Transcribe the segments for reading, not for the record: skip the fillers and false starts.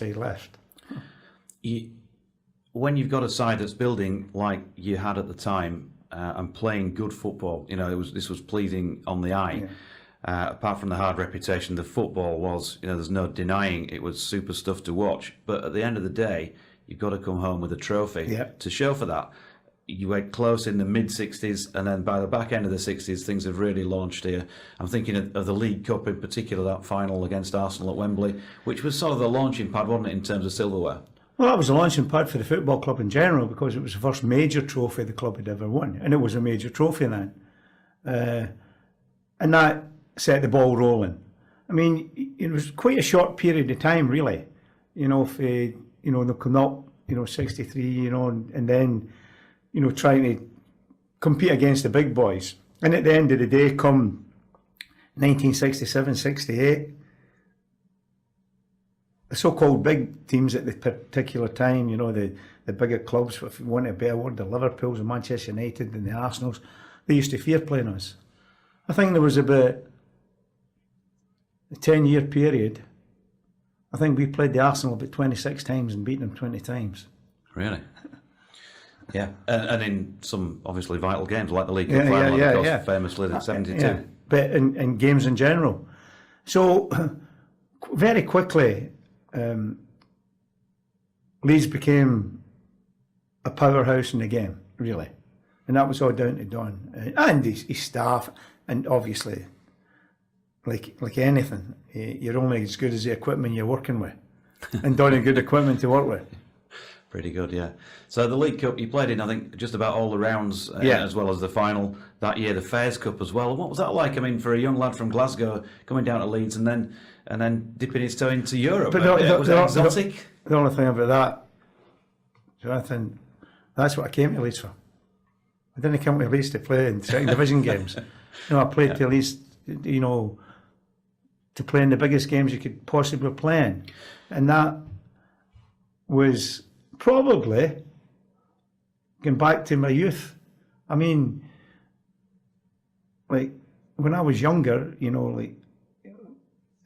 side left. When you've got a side that's building like you had at the time and playing good football, this was pleasing on the eye. Yeah. Apart from the hard reputation, the football was, there's no denying it was super stuff to watch. But at the end of the day, you've got to come home with a trophy to show for that. You went close in the mid-60s, and then by the back end of the 60s, things have really launched here. I'm thinking of the League Cup in particular, that final against Arsenal at Wembley, which was sort of the launching pad, wasn't it, in terms of silverware? Well, that was the launching pad for the football club in general, because it was the first major trophy the club had ever won, and it was a major trophy then. And that set the ball rolling. I mean, it was quite a short period of time, really. If they come up, 63, and then, trying to compete against the big boys. And at the end of the day, come 1967, 68, the so-called big teams at the particular time, the bigger clubs, if you want a better word, the Liverpools and Manchester United and the Arsenals, they used to fear playing us. I think there was about a 10-year period. I think we played the Arsenal about 26 times and beat them 20 times. Really? Yeah, and in some obviously vital games like the League Cup final, of course, famously in '72. Yeah. But in games in general. So very quickly, Leeds became a powerhouse in the game, really. And that was all down to Don and his staff. And obviously, like anything, you're only as good as the equipment you're working with. And Don had good equipment to work with. Pretty good, yeah. So the League Cup, you played in, I think, just about all the rounds, as well as the final that year, the Fairs Cup as well. What was that like? I mean, for a young lad from Glasgow coming down to Leeds and then dipping his toe into Europe, but was it exotic? The only thing about that, Jonathan, that's what I came to Leeds for. I didn't come to Leeds to play in second division games. I played to Leeds, to play in the biggest games you could possibly play in, and that was probably going back to my youth. I mean, like when I was younger, the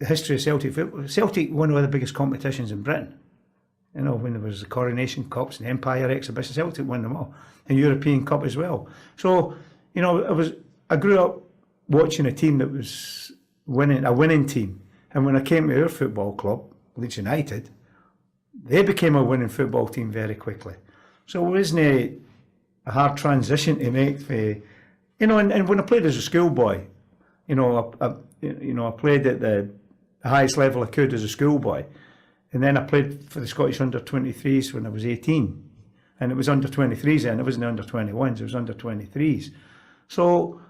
history of Celtic football. Celtic won one of the biggest competitions in Britain. When there was the Coronation Cups and the Empire Exhibition, Celtic won them all, and European Cup as well. So, I grew up watching a team that was winning, a winning team, and when I came to our football club, Leeds United, they became a winning football team very quickly. So it wasn't a hard transition to make for, and when I played as a schoolboy, I played at the highest level I could as a schoolboy. And then I played for the Scottish under-23s when I was 18. And it was under-23s then, it wasn't under-21s, it was under-23s. So,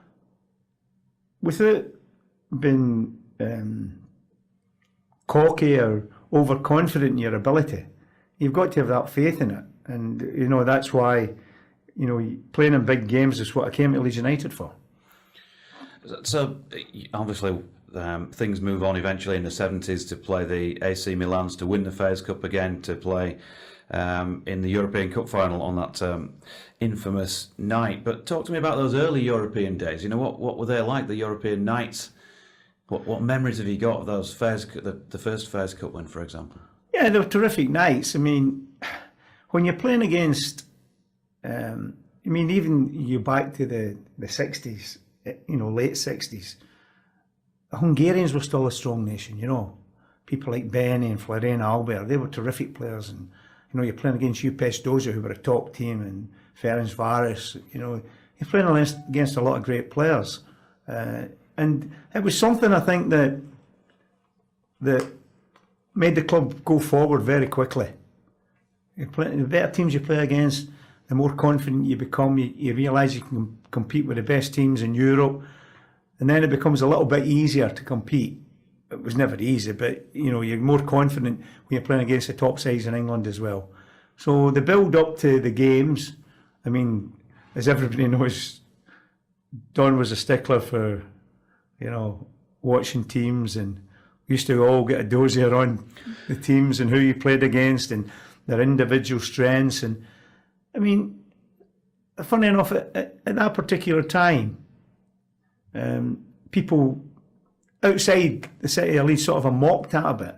without being cocky or overconfident in your ability, you've got to have that faith in it. And, that's why, playing in big games is what I came to Leeds United for. So, obviously, things move on eventually in the 70s to play the AC Milans, to win the Fairs Cup again, to play in the European Cup final on that infamous night. But talk to me about those early European days. What were they like, the European nights? What memories have you got of those the first Fairs Cup win, for example? Yeah, they were terrific nights. I mean, when you're playing against, even you back to the 60s, late 60s, the Hungarians were still a strong nation, People like Benny and Florian Albert, they were terrific players. And, you're playing against UPS Doza, who were a top team, and Ferencváros, you're playing against a lot of great players. And it was something, I think, that made the club go forward very quickly. The better teams you play against, the more confident you become. You realise you can compete with the best teams in Europe. And then it becomes a little bit easier to compete. It was never easy, but you're more confident when you're playing against the top sides in England as well. So the build up to the games, I mean, as everybody knows, Don was a stickler for, watching teams, and we used to all get a dozier on the teams and who you played against and their individual strengths. And I mean, funny enough, at that particular time, people outside the city of Leeds sort of mocked at a bit.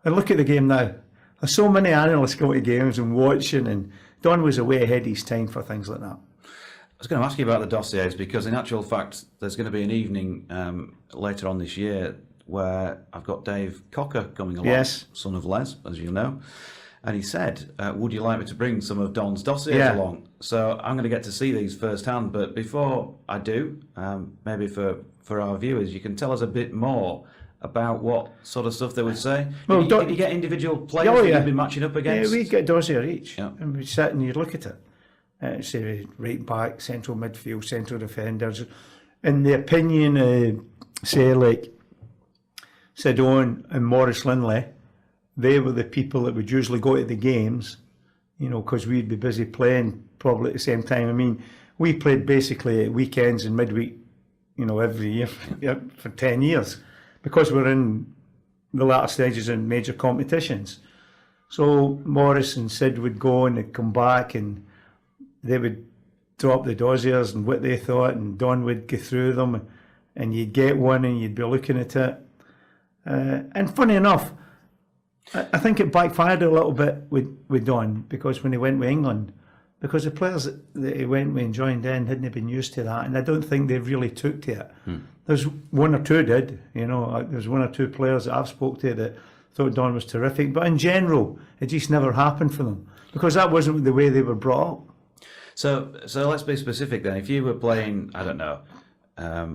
And look at the game now. there's so many analysts going to games and watching, and Don was way ahead of his time for things like that. I was going to ask you about the dossiers because, in actual fact, there's going to be an evening later on this year where I've got Dave Cocker coming along, Yes. son of Les, as you know, and he said, "Would you like me to bring some of Don's dossiers along?" So I'm going to get to see these firsthand. But before I do, maybe for our viewers, you can tell us a bit more about what sort of stuff they would say. Well, did you get individual players that you'd be matching up against? Yeah, we'd get a dossier each, Yeah. and we'd sit and you'd look at it. Say right back, central midfield, central defenders. In the opinion of, say, like Sidone and Maurice Lindley, they were the people that would usually go to the games, you know, because we'd be busy playing probably at the same time. I mean, we played basically at weekends and midweek, you know, every year for 10 years because we're in the latter stages in major competitions. So Maurice and Sid would go and they'd come back and they would drop the dossiers and what they thought, and Don would go through them, and you'd get one and you'd be looking at it. And funny enough, I think it backfired a little bit with Don, because when he went with England, because the players that he went with and joined in hadn't been used to that, and I don't think they really took to it. There's one or two did, you know, there's one or two players that I've spoke to that thought Don was terrific, but in general, it just never happened for them, because that wasn't the way they were brought up. So let's be specific then. If you were playing, I don't know, I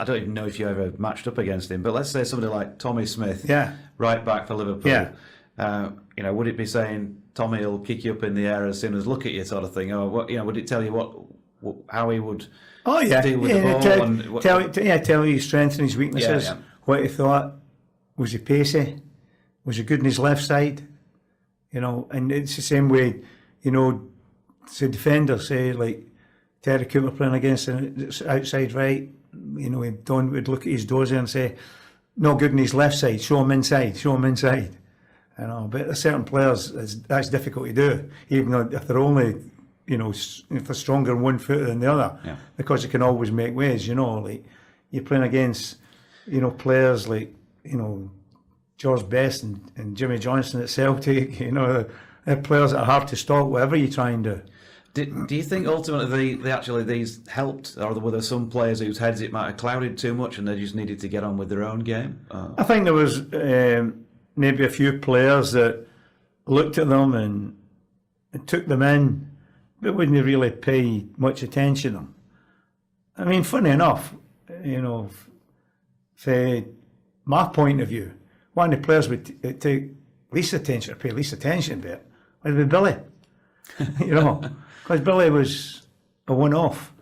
don't even know if you ever matched up against him, but let's say somebody like Tommy Smith, right back for Liverpool. You know, would it be saying Tommy will kick you up in the air as soon as look at you, sort of thing, or what? You know, would it tell you how he would deal with the ball? Tell you his strengths and his weaknesses. What he thought, was he pacey? Was he good in his left side? You know, and it's the same way. You know, so defenders say like Terry Cooper playing against an outside right. You know, Don would look at his dossier and say, "Not good in his left side. Show him inside. Show him inside." You know, but there's certain players that's difficult to do, even though if they're only, you know, if they're stronger in one foot than the other, because they can always make ways. You know, like you're playing against, you know, players like, you know, George Best and Jimmy Johnson at Celtic. You know, they're players that are hard to stop, whatever you try and do. Do you think ultimately these helped, or were there some players whose heads it might have clouded too much and they just needed to get on with their own game? I think there was maybe a few players that looked at them and took them in, but wouldn't really pay much attention to them. I mean, funny enough, you know, from my point of view, one of the players would take least attention, or pay least attention to it, would be Billy. You know, because Billy was a one-off.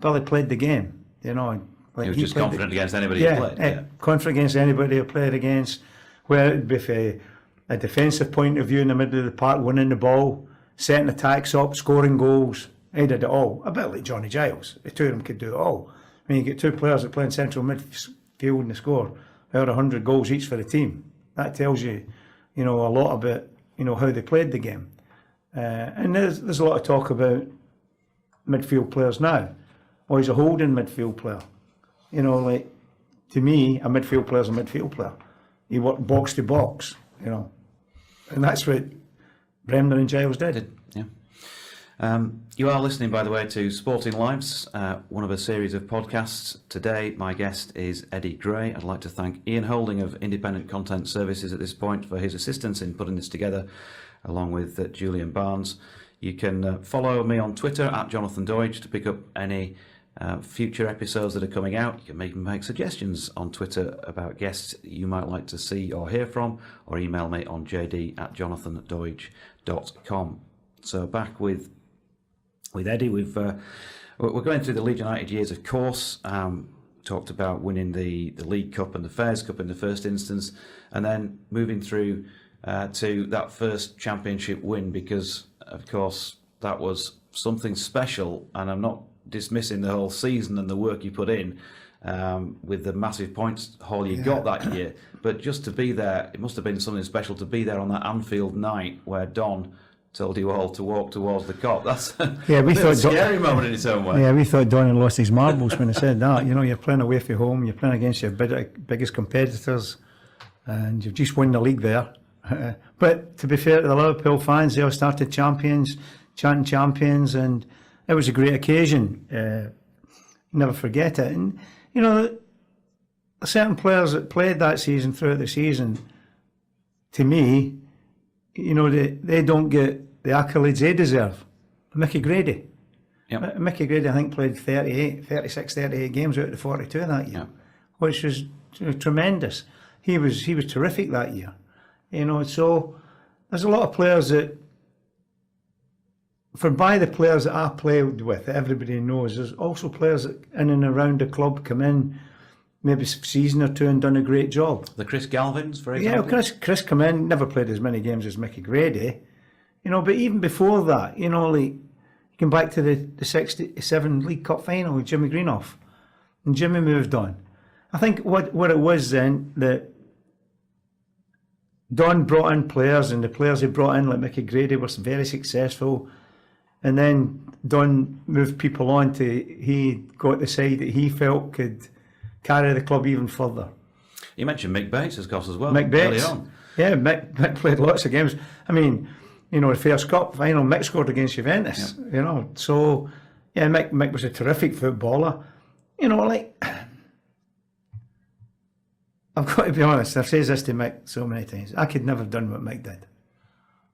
Billy played the game, you know. Like he was just confident against anybody he played. Confident against anybody he played against, whether it be from a defensive point of view in the middle of the park, winning the ball, setting attacks up, scoring goals. He did it all. A bit like Johnny Giles. The two of them could do it all. I mean, you get two players that play in central midfield and they score over 100 goals each for the team. That tells you, you know, a lot about, you know, how they played the game. And there's a lot of talk about midfield players now. Well, he's a holding midfield player. You know, like, to me, a midfield player's a midfield player. He worked box to box, you know. And that's what Bremner and Giles did. You are listening, by the way, to Sporting Lives, one of a series of podcasts. Today, my guest is Eddie Gray. I'd like to thank Ian Holding of Independent Content Services at this point for his assistance in putting this together, along with Julian Barnes. You can follow me on Twitter at Jonathan Doidge to pick up any future episodes that are coming out. You can make suggestions on Twitter about guests you might like to see or hear from, or email me on jd@jonathandoidge.com. So back with Eddie, we're going through the Leeds United years, of course. Talked about winning the League Cup and the Fairs Cup in the first instance, and then moving through to that first championship win, because of course that was something special, and I'm not dismissing the whole season and the work you put in with the massive points haul you got that year, but just to be there, it must have been something special to be there on that Anfield night where Don told you all to walk towards the Kop. That's we thought a scary moment in its own way. Yeah, we thought Don had lost his marbles when he said that. You know, you're playing away from home, you're playing against your biggest competitors, and you've just won the league there. But to be fair to the Liverpool fans, they all started chanting champions, and it was a great occasion. Never forget it. And, you know, certain players that played that season, throughout the season, to me, you know, they don't get the accolades they deserve. Mickey Grady. Yep. Mickey Grady, I think, played 36, 38 games out of the 42 that year, Yep. which was tremendous. He was terrific that year. You know, so there's a lot of players that, by the players that I played with, that everybody knows, there's also players that in and around the club come in maybe a season or two and done a great job. The Chris Galvins, for example. Yeah, Chris come in, never played as many games as Mickey Grady, you know, but even before that, you know, like, you come back to the 67 League Cup final with Jimmy Greenough, and Jimmy moved on. I think what it was then, that Don brought in players, and the players he brought in, like Mickey Grady, were very successful. And then Don moved people on he got the side that he felt could carry the club even further. You mentioned Mick Bates, of course, as well. Mick Bates. Early on. Yeah, Mick played lots of games. I mean, you know, the first cup final, Mick scored against Juventus, you know. So, yeah, Mick was a terrific footballer. You know, like, I've got to be honest, I've said this to Mick so many times. I could never have done what Mick did.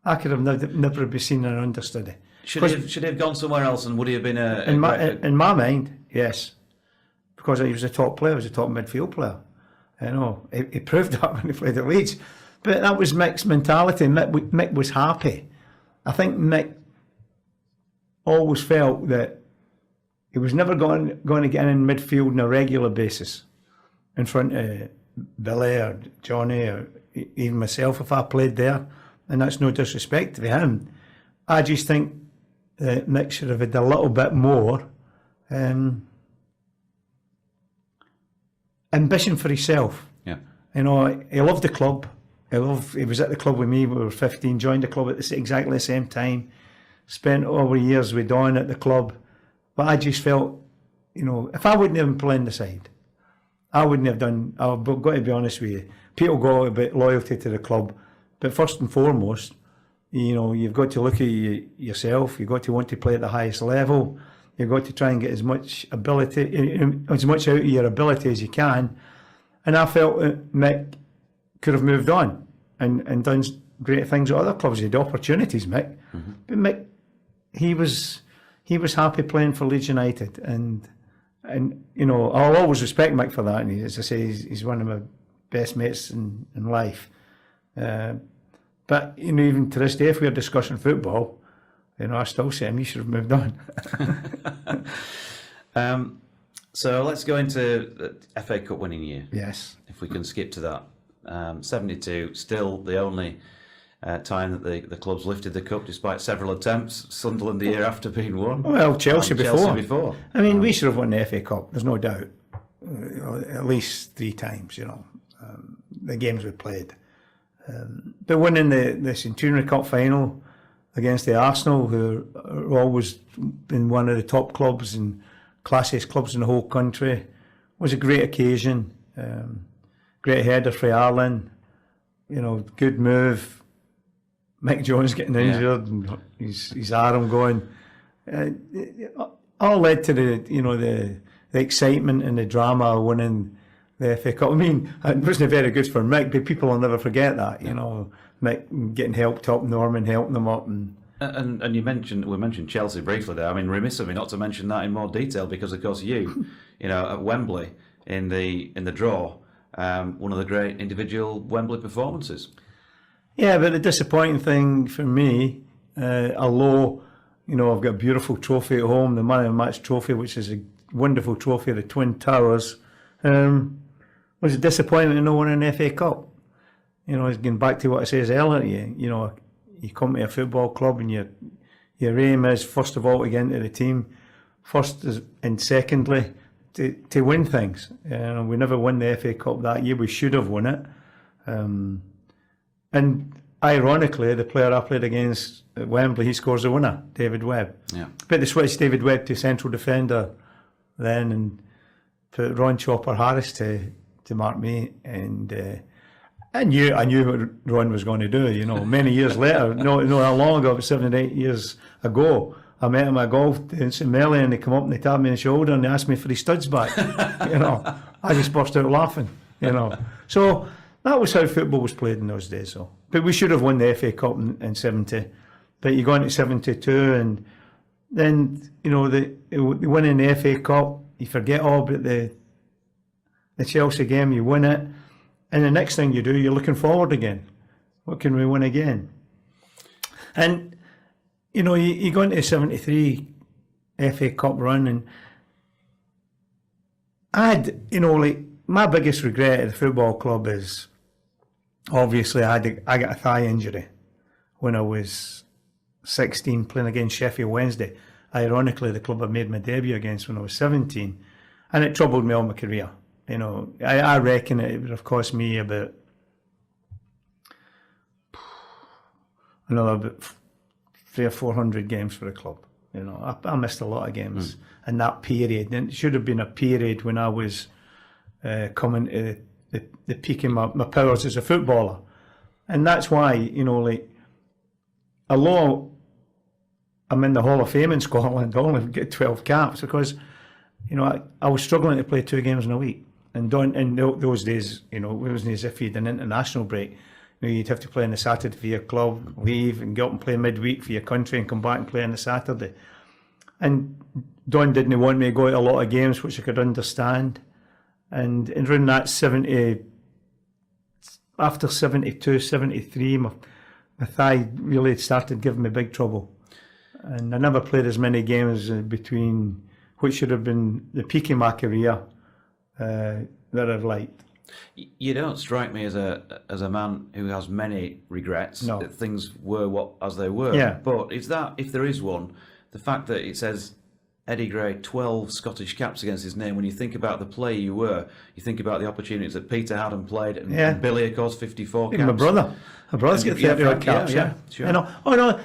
I could have never been seen and understudy. Should he have gone somewhere else, and would he have been in my mind, yes, because he was a top player, he was a top midfield player. You know, he proved that when he played at Leeds. But that was Mick's mentality. Mick was happy. I think Mick always felt that he was never going to get in midfield on a regular basis in front of Billy or Johnny or even myself if I played there. And that's no disrespect to him. I just think that Mick should have had a little bit more ambition for himself. Yeah. You know, he loved the club. He was at the club with me when we were 15, joined the club at exactly the same time, spent over years with Don at the club. But I just felt, you know, if I wouldn't have been playing the side, I wouldn't have done, I've got to be honest with you, people go about loyalty to the club, but first and foremost, you know, you've got to look at yourself, you've got to want to play at the highest level, you've got to try and get as much out of your ability as you can. And I felt that Mick could have moved on and done great things at other clubs. He had opportunities, Mick. Mm-hmm. But Mick, he was happy playing for Leeds United, and you know, I'll always respect Mick for that. And as I say, he's one of my best mates in life. But you know, even to this day, if we are discussing football, you know, I still say him, he should have moved on. So let's go into the FA Cup winning year. Yes. If we can skip to that. 72, still the only time that the club's lifted the cup, despite several attempts. Sunderland the year after being won. Well, Chelsea before. I mean, we should have won the FA Cup, there's no doubt. At least 3 times, you know, the games we played. But winning the Centenary Cup final against the Arsenal, who are always been one of the top clubs and classiest clubs in the whole country, was a great occasion. Great header for Ireland, you know, good move. Mick Jones getting injured and his arm going. All led to the excitement and the drama of winning the FA Cup. I mean, it wasn't very good for Mick, but people will never forget that. You know, Mick getting helped up, Norman helping them up, and we mentioned Chelsea briefly there. I mean, remiss of me not to mention that in more detail, because of course you know, at Wembley in the draw. One of the great individual Wembley performances. Yeah, but the disappointing thing for me, although, you know, I've got a beautiful trophy at home, the Man of the Match trophy, which is a wonderful trophy of the Twin Towers, was a disappointment in not winning an FA Cup. You know, going back to what I said earlier, you know, you come to a football club and your aim is, first of all, to get into the team, and secondly, to win things. We never won the FA Cup that year. We should have won it. And ironically, the player I played against at Wembley, he scores the winner, David Webb. Yeah. But they switched David Webb to central defender then, and put Ron Chopper Harris to mark me. And I knew what Ron was going to do. You know, many years later, not that long ago, about 7 or 8 years ago, I met him at golf in St Melly, and they come up and they tapped me on the shoulder and they asked me for his studs back. You know, I just burst out laughing. You know, so that was how football was played in those days. So, but we should have won the FA Cup in '70. But you go into '72, and then you know the winning the FA Cup, you forget all about the Chelsea game. You win it. And the next thing you do, you're looking forward again. What can we win again? And, you know, you go into the 73 FA Cup run, and I had, you know, like, my biggest regret at the football club is, obviously, I got a thigh injury when I was 16 playing against Sheffield Wednesday. Ironically, the club I made my debut against when I was 17. And it troubled me all my career. You know, I reckon it would have cost me about about 300 or 400 games for the club. You know, I missed a lot of games in that period. And it should have been a period when I was coming to the peak of my powers as a footballer. And that's why, you know, like, although I'm in the Hall of Fame in Scotland, I only get 12 caps because, you know, I was struggling to play 2 games in a week. And in those days, you know, it wasn't as if you had an international break. You know, you'd have to play on the Saturday for your club, leave, and get up and play midweek for your country, and come back and play on the Saturday. And Don didn't want me to go to a lot of games, which I could understand. And around that 70, after 72, 73, my thigh really started giving me big trouble. And I never played as many games between, which should have been the peak of my career, that I've liked. You don't strike me as a man who has many regrets. No. That things were as they were. Yeah. But is that, if there is one, the fact that it says Eddie Gray, 12 Scottish caps against his name, when you think about the player you were, you think about the opportunities that Peter had and played, and Billy, of course, 54 caps. Even my brother's got 30 odd caps. Yeah, sure. You know,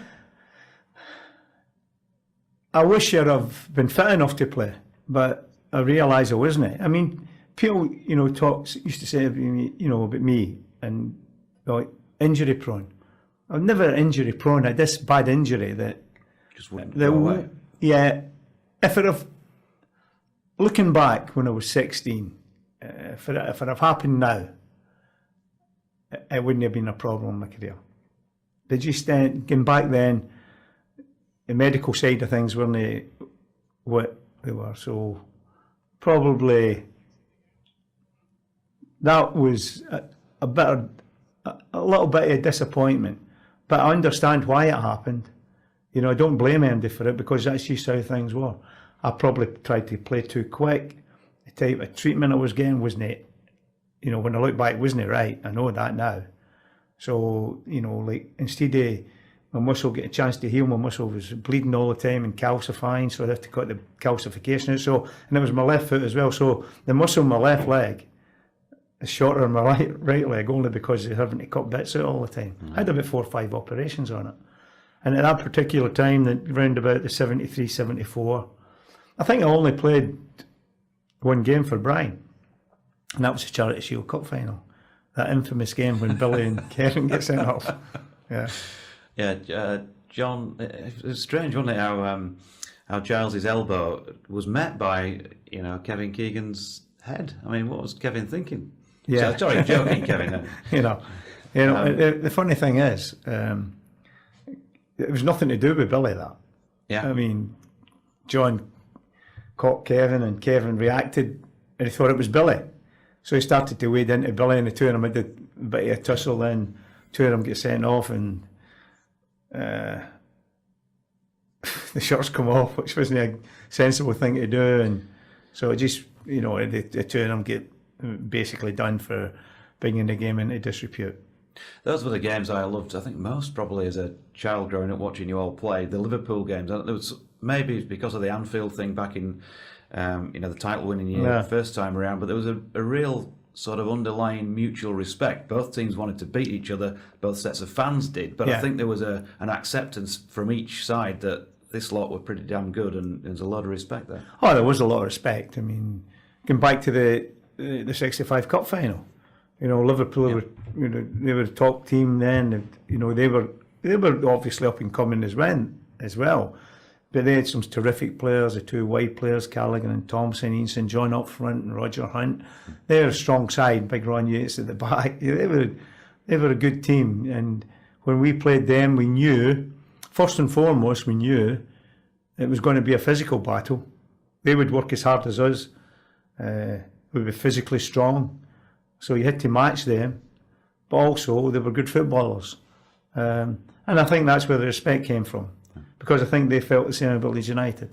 I wish I'd have been fit enough to play, but I realise I wasn't. I mean, people, you know, used to say, you know, about me and like injury prone. I'm never injury prone. I had this bad injury that just wouldn't go away. Yeah, if it have, looking back when I was 16, if it had happened now, it wouldn't have been a problem in my career. But just going back then, the medical side of things weren't what they were. So probably that was a little bit of disappointment. But I understand why it happened. You know, I don't blame Andy for it because that's just how things were. I probably tried to play too quick. The type of treatment I was getting wasn't, you know, when I look back, wasn't right. I know that now. So, you know, like, instead of my muscle get a chance to heal, my muscle was bleeding all the time and calcifying, so I had to cut the calcification out. So, and it was my left foot as well. So the muscle in my left leg is shorter than my right leg, only because they're having to cut bits out all the time. I had about 4 or 5 operations on it. And at that particular time, round about the 73, 74, I think I only played 1 game for Brian. And that was the Charity Shield Cup final. That infamous game when Billy and Kevin get sent off. Yeah. Yeah, John, it was strange, wasn't it, how Giles's elbow was met by, you know, Kevin Keegan's head. I mean, what was Kevin thinking? Yeah. Sorry, joking, Kevin. you know, the funny thing is, it was nothing to do with Billy, that. Yeah. I mean, John caught Kevin and Kevin reacted and he thought it was Billy. So he started to wade into Billy and the two of them had a bit of a tussle, then 2 of them get sent off and the shirts come off, which wasn't a sensible thing to do, and so it just, you know, the 2 of them get basically done for bringing the game into disrepute. Those were the games I loved, I think most probably as a child growing up watching you all play, the Liverpool games. There was, maybe because of the Anfield thing back in, you know, the title winning year, first time around, but there was a real sort of underlying mutual respect. Both teams wanted to beat each other, both sets of fans did, but I think there was an acceptance from each side that this lot were pretty damn good, and there's a lot of respect there. Oh, there was a lot of respect. I mean, going back to the 65 Cup final, Liverpool were, they were a top team then. And, they were obviously up and coming as well. But they had some terrific players, the two wide players, Callaghan and Thompson, Ian St John up front, and Roger Hunt. They're a strong side. Big Ron Yates at the back. They were a good team. And when we played them, we knew, first and foremost, it was going to be a physical battle. They would work as hard as us. We'd be physically strong. So you had to match them. But also, they were good footballers. And I think that's where the respect came from. Because I think they felt the same about Leeds United.